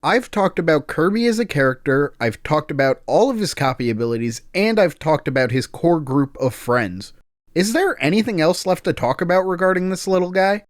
I've talked about Kirby as a character, I've talked about all of his copy abilities, and I've talked about his core group of friends. Is there anything else left to talk about regarding this little guy?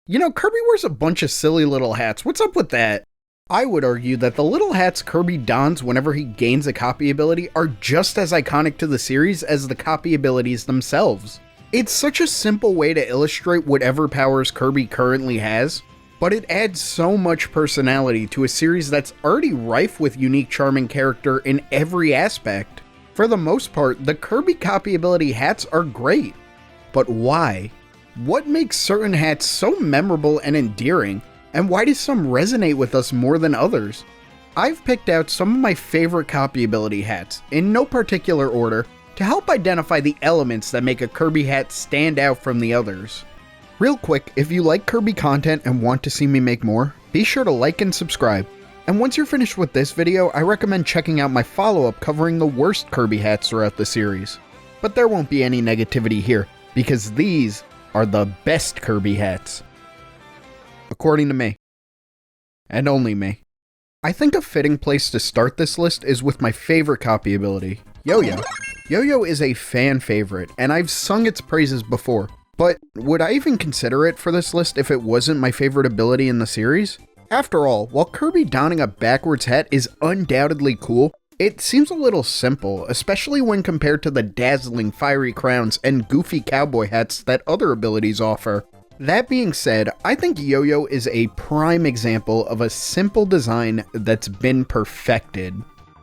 You know, Kirby wears a bunch of silly little hats. What's up with that? I would argue that the little hats Kirby dons whenever he gains a copy ability are just as iconic to the series as the copy abilities themselves. It's such a simple way to illustrate whatever powers Kirby currently has, but it adds so much personality to a series that's already rife with unique charming character in every aspect. For the most part, the Kirby copy ability hats are great. But why? What makes certain hats so memorable and endearing, and why do some resonate with us more than others? I've picked out some of my favorite copy ability hats, in no particular order, to help identify the elements that make a Kirby hat stand out from the others. Real quick, if you like Kirby content and want to see me make more, be sure to like and subscribe. And once you're finished with this video, I recommend checking out my follow-up covering the worst Kirby hats throughout the series. But there won't be any negativity here, because these are the best Kirby hats. According to me. And only me. I think a fitting place to start this list is with my favorite copy ability, Yo-Yo. Yo-Yo is a fan favorite, and I've sung its praises before. But would I even consider it for this list if it wasn't my favorite ability in the series? After all, while Kirby donning a backwards hat is undoubtedly cool, it seems a little simple, especially when compared to the dazzling fiery crowns and goofy cowboy hats that other abilities offer. That being said, I think Yo-Yo is a prime example of a simple design that's been perfected.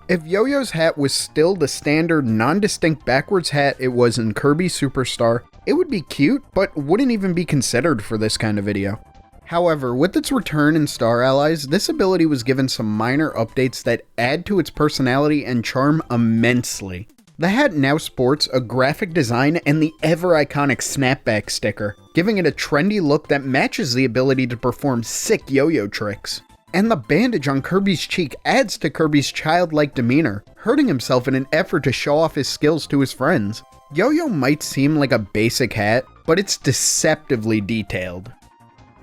If Yo-Yo's hat was still the standard non-distinct backwards hat it was in Kirby Superstar, it would be cute, but wouldn't even be considered for this kind of video. However, with its return in Star Allies, this ability was given some minor updates that add to its personality and charm immensely. The hat now sports a graphic design and the ever-iconic snapback sticker, giving it a trendy look that matches the ability to perform sick yo-yo tricks. And the bandage on Kirby's cheek adds to Kirby's childlike demeanor, hurting himself in an effort to show off his skills to his friends. Yo-Yo might seem like a basic hat, but it's deceptively detailed.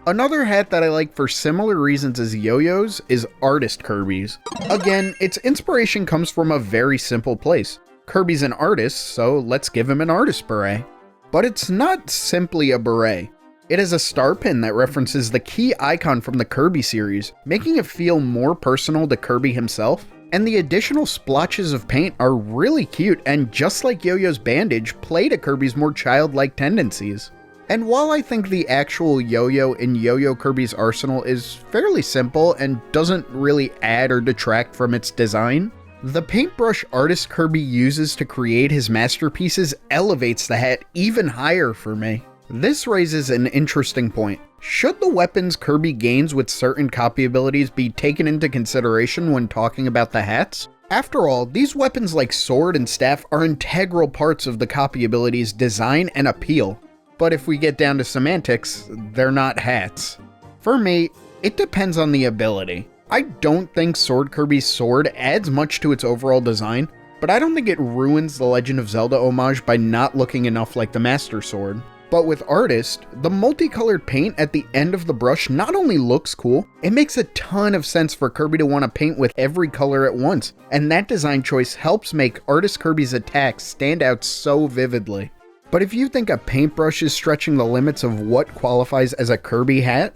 Another hat that I like for similar reasons as Yo-Yo's is Artist Kirby's. Again, its inspiration comes from a very simple place. Kirby's an artist, so let's give him an artist beret. But it's not simply a beret. It is a star pin that references the key icon from the Kirby series, making it feel more personal to Kirby himself. And the additional splotches of paint are really cute and, just like Yo-Yo's bandage, play to Kirby's more childlike tendencies. And while I think the actual yo-yo in Yo-Yo Kirby's arsenal is fairly simple and doesn't really add or detract from its design, the paintbrush Artist Kirby uses to create his masterpieces elevates the hat even higher for me. This raises an interesting point. Should the weapons Kirby gains with certain copy abilities be taken into consideration when talking about the hats? After all, these weapons like sword and staff are integral parts of the copy ability's design and appeal. But if we get down to semantics, they're not hats. For me, it depends on the ability. I don't think Sword Kirby's sword adds much to its overall design, but I don't think it ruins the Legend of Zelda homage by not looking enough like the Master Sword. But with Artist, the multicolored paint at the end of the brush not only looks cool, it makes a ton of sense for Kirby to want to paint with every color at once, and that design choice helps make Artist Kirby's attacks stand out so vividly. But if you think a paintbrush is stretching the limits of what qualifies as a Kirby hat,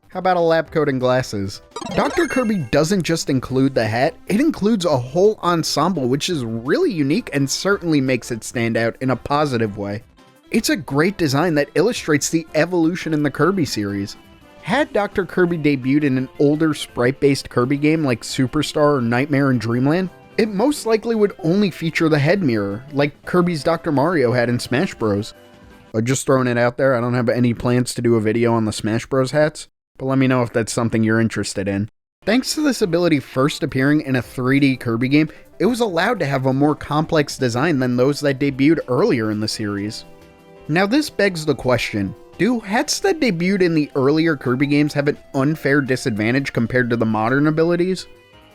how about a lab coat and glasses? Dr. Kirby doesn't just include the hat, it includes a whole ensemble which is really unique and certainly makes it stand out in a positive way. It's a great design that illustrates the evolution in the Kirby series. Had Dr. Kirby debuted in an older sprite-based Kirby game like Superstar or Nightmare in Dream Land, it most likely would only feature the head mirror, like Kirby's Dr. Mario had in Smash Bros. Just throwing it out there, I don't have any plans to do a video on the Smash Bros. Hats, but let me know if that's something you're interested in. Thanks to this ability first appearing in a 3D Kirby game, it was allowed to have a more complex design than those that debuted earlier in the series. Now this begs the question, do hats that debuted in the earlier Kirby games have an unfair disadvantage compared to the modern abilities?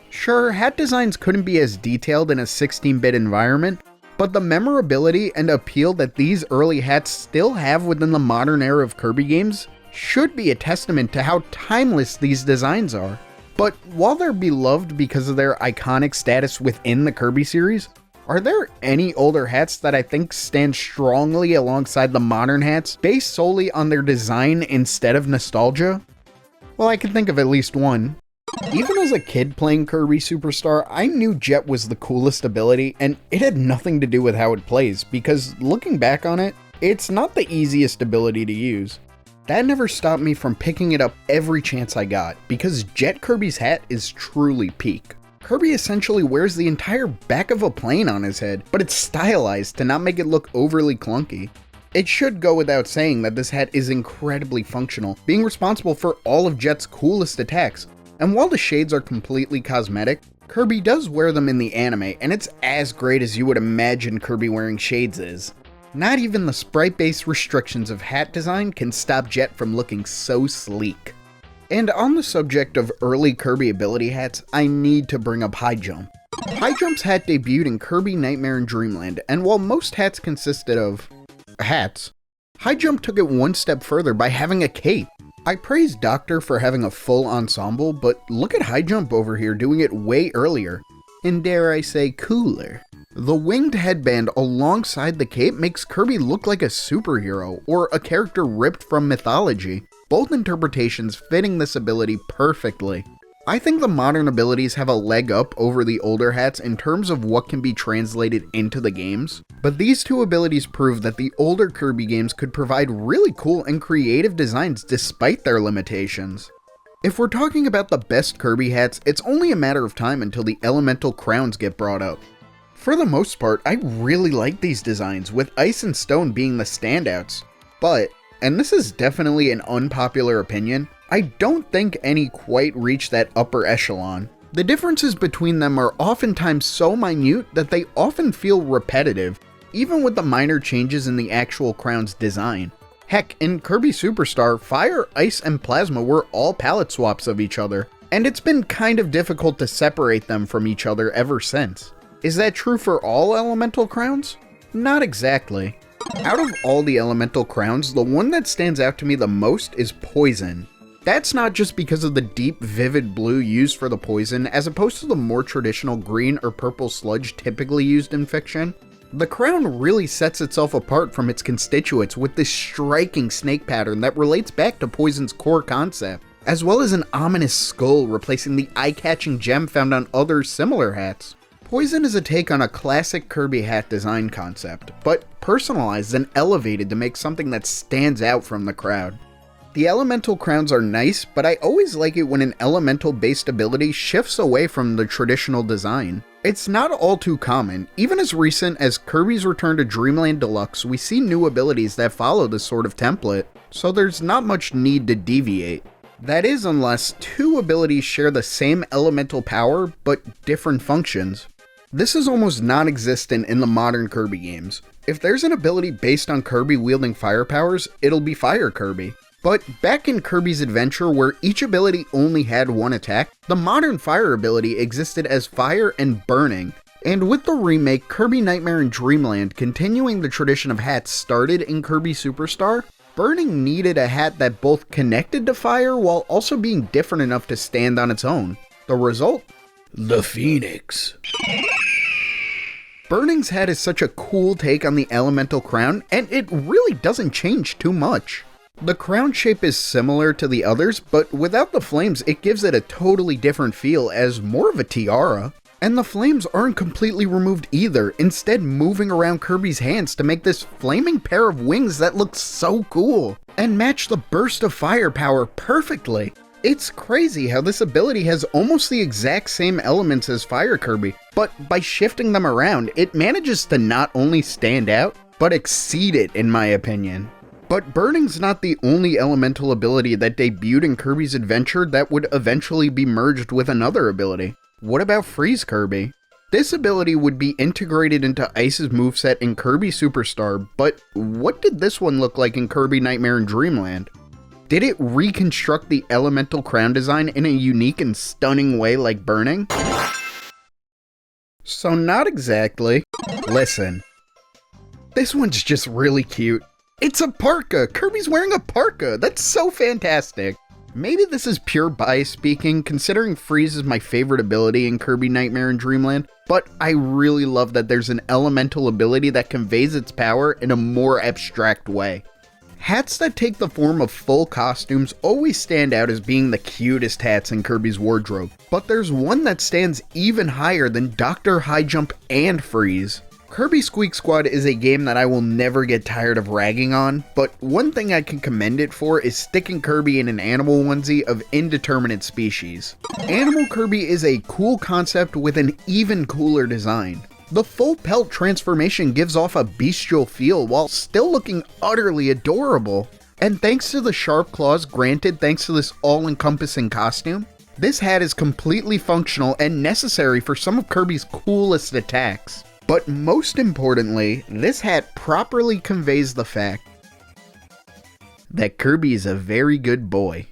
Sure, hat designs couldn't be as detailed in a 16-bit environment, but the memorability and appeal that these early hats still have within the modern era of Kirby games should be a testament to how timeless these designs are. But while they're beloved because of their iconic status within the Kirby series, are there any older hats that I think stand strongly alongside the modern hats based solely on their design instead of nostalgia? Well, I can think of at least one. Even as a kid playing Kirby Superstar, I knew Jet was the coolest ability, and it had nothing to do with how it plays, because looking back on it, it's not the easiest ability to use. That never stopped me from picking it up every chance I got, because Jet Kirby's hat is truly peak. Kirby essentially wears the entire back of a plane on his head, but it's stylized to not make it look overly clunky. It should go without saying that this hat is incredibly functional, being responsible for all of Jet's coolest attacks, and while the shades are completely cosmetic, Kirby does wear them in the anime, and it's as great as you would imagine Kirby wearing shades is. Not even the sprite-based restrictions of hat design can stop Jet from looking so sleek. And on the subject of early Kirby ability hats, I need to bring up High Jump. High Jump's hat debuted in Kirby Nightmare in Dreamland, and while most hats consisted of hats, High Jump took it one step further by having a cape. I praise Doctor for having a full ensemble, but look at High Jump over here doing it way earlier, and dare I say cooler. The winged headband alongside the cape makes Kirby look like a superhero, or a character ripped from mythology, both interpretations fitting this ability perfectly. I think the modern abilities have a leg up over the older hats in terms of what can be translated into the games, but these two abilities prove that the older Kirby games could provide really cool and creative designs despite their limitations. If we're talking about the best Kirby hats, it's only a matter of time until the elemental crowns get brought up. For the most part, I really like these designs, with Ice and Stone being the standouts, but, and this is definitely an unpopular opinion, I don't think any quite reach that upper echelon. The differences between them are oftentimes so minute that they often feel repetitive, even with the minor changes in the actual crown's design. Heck, in Kirby Superstar, Fire, Ice, and Plasma were all palette swaps of each other, and it's been kind of difficult to separate them from each other ever since. Is that true for all elemental crowns? Not exactly. Out of all the elemental crowns, the one that stands out to me the most is Poison. That's not just because of the deep, vivid blue used for the poison, as opposed to the more traditional green or purple sludge typically used in fiction. The crown really sets itself apart from its constituents with this striking snake pattern that relates back to Poison's core concept, as well as an ominous skull replacing the eye-catching gem found on other similar hats. Poison is a take on a classic Kirby hat design concept, but personalized and elevated to make something that stands out from the crowd. The elemental crowns are nice, but I always like it when an elemental-based ability shifts away from the traditional design. It's not all too common. Even as recent as Kirby's return to Dream Land Deluxe, we see new abilities that follow this sort of template, so there's not much need to deviate. That is, unless two abilities share the same elemental power, but different functions. This is almost non-existent in the modern Kirby games. If there's an ability based on Kirby wielding fire powers, it'll be Fire Kirby. But back in Kirby's Adventure, where each ability only had one attack, the modern fire ability existed as Fire and Burning. And with the remake, Kirby Nightmare in Dreamland continuing the tradition of hats started in Kirby Superstar, Burning needed a hat that both connected to fire while also being different enough to stand on its own. The result? The Phoenix. Burning's hat is such a cool take on the elemental crown, and it really doesn't change too much. The crown shape is similar to the others, but without the flames it gives it a totally different feel as more of a tiara. And the flames aren't completely removed either, instead moving around Kirby's hands to make this flaming pair of wings that looks so cool, and match the burst of firepower perfectly. It's crazy how this ability has almost the exact same elements as Fire Kirby, but by shifting them around, it manages to not only stand out, but exceed it in my opinion. But Burning's not the only elemental ability that debuted in Kirby's Adventure that would eventually be merged with another ability. What about Freeze Kirby? This ability would be integrated into Ice's moveset in Kirby Superstar, but what did this one look like in Kirby Nightmare in Dreamland? Did it reconstruct the elemental crown design in a unique and stunning way like Burning? So not exactly. Listen. This one's just really cute. It's a parka! Kirby's wearing a parka! That's so fantastic! Maybe this is pure bias speaking, considering freeze is my favorite ability in Kirby Nightmare and Dreamland, but I really love that there's an elemental ability that conveys its power in a more abstract way. Hats that take the form of full costumes always stand out as being the cutest hats in Kirby's wardrobe, but there's one that stands even higher than Dr. High Jump and Freeze. Kirby Squeak Squad is a game that I will never get tired of ragging on, but one thing I can commend it for is sticking Kirby in an animal onesie of indeterminate species. Animal Kirby is a cool concept with an even cooler design. The full pelt transformation gives off a bestial feel while still looking utterly adorable. And thanks to the sharp claws granted thanks to this all-encompassing costume, this hat is completely functional and necessary for some of Kirby's coolest attacks. But most importantly, this hat properly conveys the fact that Kirby is a very good boy.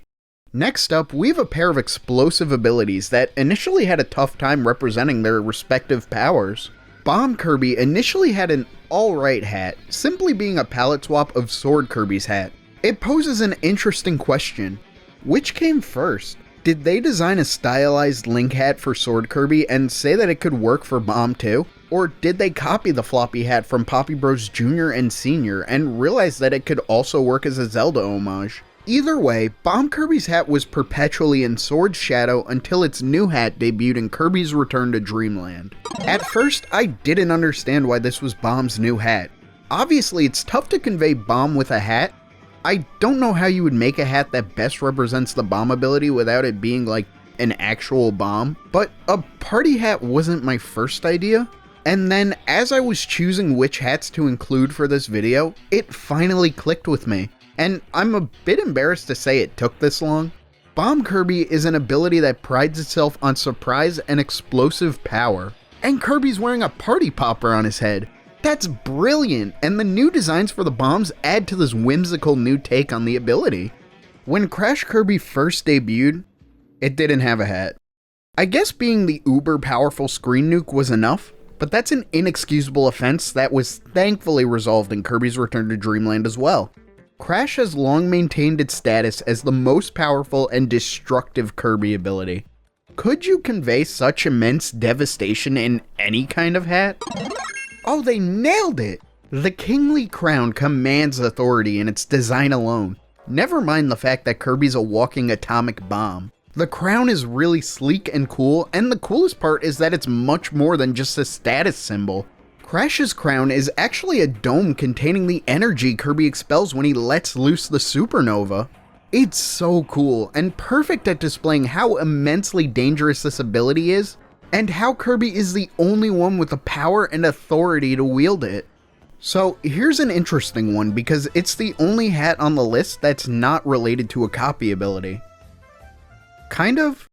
Next up, we have a pair of explosive abilities that initially had a tough time representing their respective powers. Bomb Kirby initially had an alright hat, simply being a palette swap of Sword Kirby's hat. It poses an interesting question. Which came first? Did they design a stylized Link hat for Sword Kirby and say that it could work for Bomb too? Or did they copy the floppy hat from Poppy Bros Jr. and Sr. and realize that it could also work as a Zelda homage? Either way, Bomb Kirby's hat was perpetually in Sword's shadow until its new hat debuted in Kirby's Return to Dreamland. At first, I didn't understand why this was Bomb's new hat. Obviously, it's tough to convey Bomb with a hat. I don't know how you would make a hat that best represents the Bomb ability without it being like an actual bomb, but a party hat wasn't my first idea. And then, as I was choosing which hats to include for this video, it finally clicked with me. And I'm a bit embarrassed to say it took this long. Bomb Kirby is an ability that prides itself on surprise and explosive power. And Kirby's wearing a party popper on his head. That's brilliant, and the new designs for the bombs add to this whimsical new take on the ability. When Crash Kirby first debuted, it didn't have a hat. I guess being the uber powerful screen nuke was enough, but that's an inexcusable offense that was thankfully resolved in Kirby's Return to Dreamland as well. Crash has long maintained its status as the most powerful and destructive Kirby ability. Could you convey such immense devastation in any kind of hat? Oh, they nailed it! The kingly crown commands authority in its design alone. Never mind the fact that Kirby's a walking atomic bomb. The crown is really sleek and cool, and the coolest part is that it's much more than just a status symbol. Crash's crown is actually a dome containing the energy Kirby expels when he lets loose the supernova. It's so cool and perfect at displaying how immensely dangerous this ability is, and how Kirby is the only one with the power and authority to wield it. So here's an interesting one because it's the only hat on the list that's not related to a copy ability. Kind of.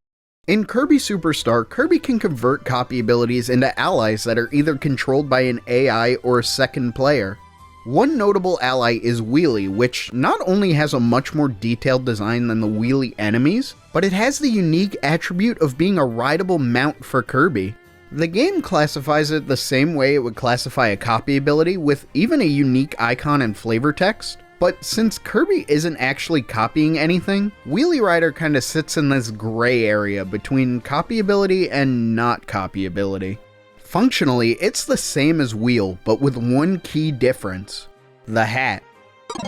In Kirby Superstar, Kirby can convert copy abilities into allies that are either controlled by an AI or a second player. One notable ally is Wheelie, which not only has a much more detailed design than the Wheelie enemies, but it has the unique attribute of being a rideable mount for Kirby. The game classifies it the same way it would classify a copy ability, with even a unique icon and flavor text. But since Kirby isn't actually copying anything, Wheelie Rider kinda sits in this gray area between copy ability and not copy ability. Functionally, it's the same as Wheel, but with one key difference: the hat.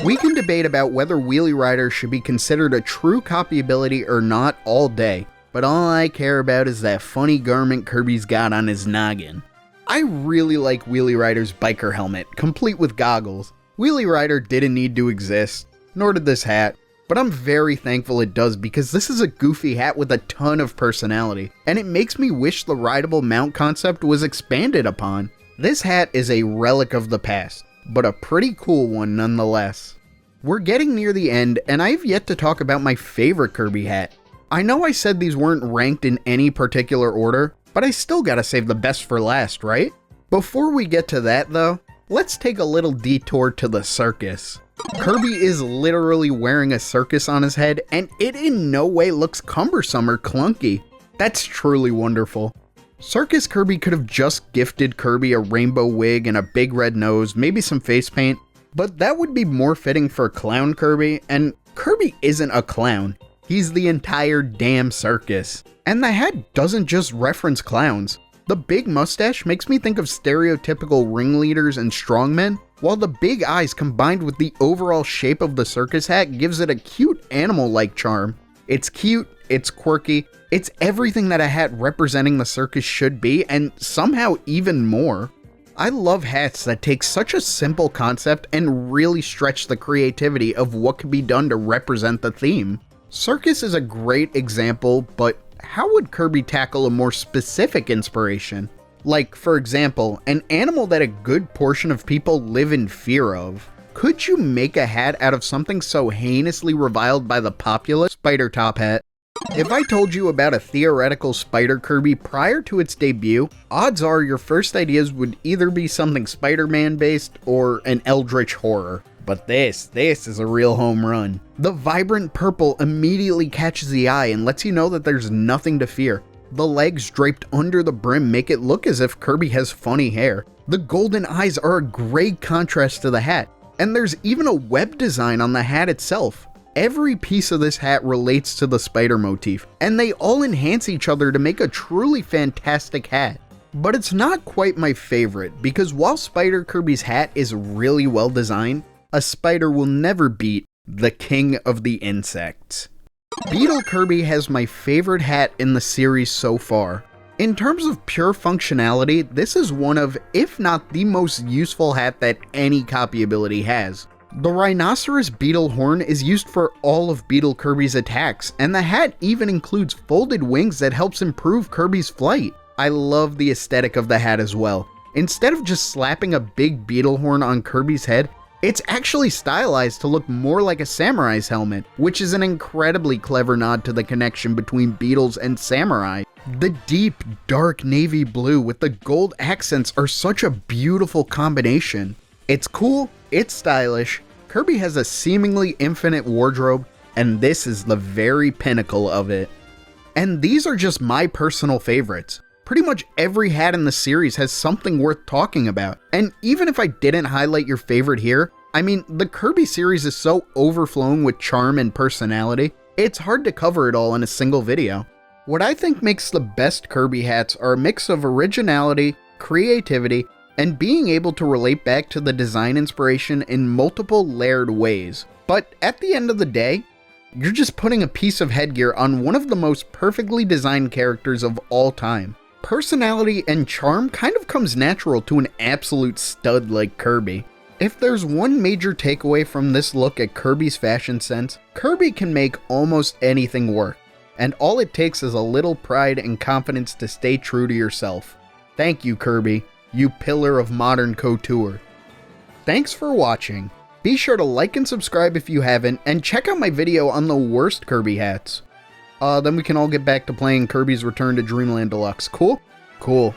We can debate about whether Wheelie Rider should be considered a true copy ability or not all day, but all I care about is that funny garment Kirby's got on his noggin. I really like Wheelie Rider's biker helmet, complete with goggles. Wheelie Rider didn't need to exist, nor did this hat, but I'm very thankful it does because this is a goofy hat with a ton of personality, and it makes me wish the rideable mount concept was expanded upon. This hat is a relic of the past, but a pretty cool one nonetheless. We're getting near the end, and I've yet to talk about my favorite Kirby hat. I know I said these weren't ranked in any particular order, but I still gotta save the best for last, right? Before we get to that though, let's take a little detour to the circus. Kirby is literally wearing a circus on his head, and it in no way looks cumbersome or clunky. That's truly wonderful. Circus Kirby could have just gifted Kirby a rainbow wig and a big red nose, maybe some face paint, but that would be more fitting for Clown Kirby, and Kirby isn't a clown. He's the entire damn circus. And the hat doesn't just reference clowns. The big mustache makes me think of stereotypical ringleaders and strongmen, while the big eyes combined with the overall shape of the circus hat gives it a cute animal-like charm. It's cute, it's quirky, it's everything that a hat representing the circus should be, and somehow even more. I love hats that take such a simple concept and really stretch the creativity of what can be done to represent the theme. Circus is a great example, but how would Kirby tackle a more specific inspiration? Like, for example, an animal that a good portion of people live in fear of. Could you make a hat out of something so heinously reviled by the populace? Spider top hat. If I told you about a theoretical Spider Kirby prior to its debut, odds are your first ideas would either be something Spider-Man based or an eldritch horror. But this is a real home run. The vibrant purple immediately catches the eye and lets you know that there's nothing to fear. The legs draped under the brim make it look as if Kirby has funny hair. The golden eyes are a great contrast to the hat, and there's even a web design on the hat itself. Every piece of this hat relates to the spider motif, and they all enhance each other to make a truly fantastic hat. But it's not quite my favorite, because while Spider Kirby's hat is really well designed, a spider will never beat the king of the insects. Beetle Kirby has my favorite hat in the series so far. In terms of pure functionality, this is one of, if not the most useful hat that any copy ability has. The rhinoceros beetle horn is used for all of Beetle Kirby's attacks, and the hat even includes folded wings that helps improve Kirby's flight. I love the aesthetic of the hat as well. Instead of just slapping a big beetle horn on Kirby's head, it's actually stylized to look more like a samurai's helmet, which is an incredibly clever nod to the connection between beetles and samurai. The deep, dark navy blue with the gold accents are such a beautiful combination. It's cool, it's stylish, Kirby has a seemingly infinite wardrobe, and this is the very pinnacle of it. And these are just my personal favorites. Pretty much every hat in the series has something worth talking about, and even if I didn't highlight your favorite here, I mean, the Kirby series is so overflowing with charm and personality, it's hard to cover it all in a single video. What I think makes the best Kirby hats are a mix of originality, creativity, and being able to relate back to the design inspiration in multiple layered ways. But at the end of the day, you're just putting a piece of headgear on one of the most perfectly designed characters of all time. Personality and charm kind of comes natural to an absolute stud like Kirby. If there's one major takeaway from this look at Kirby's fashion sense, Kirby can make almost anything work, and all it takes is a little pride and confidence to stay true to yourself. Thank you, Kirby, you pillar of modern couture. Thanks for watching. Be sure to like and subscribe if you haven't, and check out my video on the worst Kirby hats. Then we can all get back to playing Kirby's Return to Dream Land Deluxe. Cool? Cool.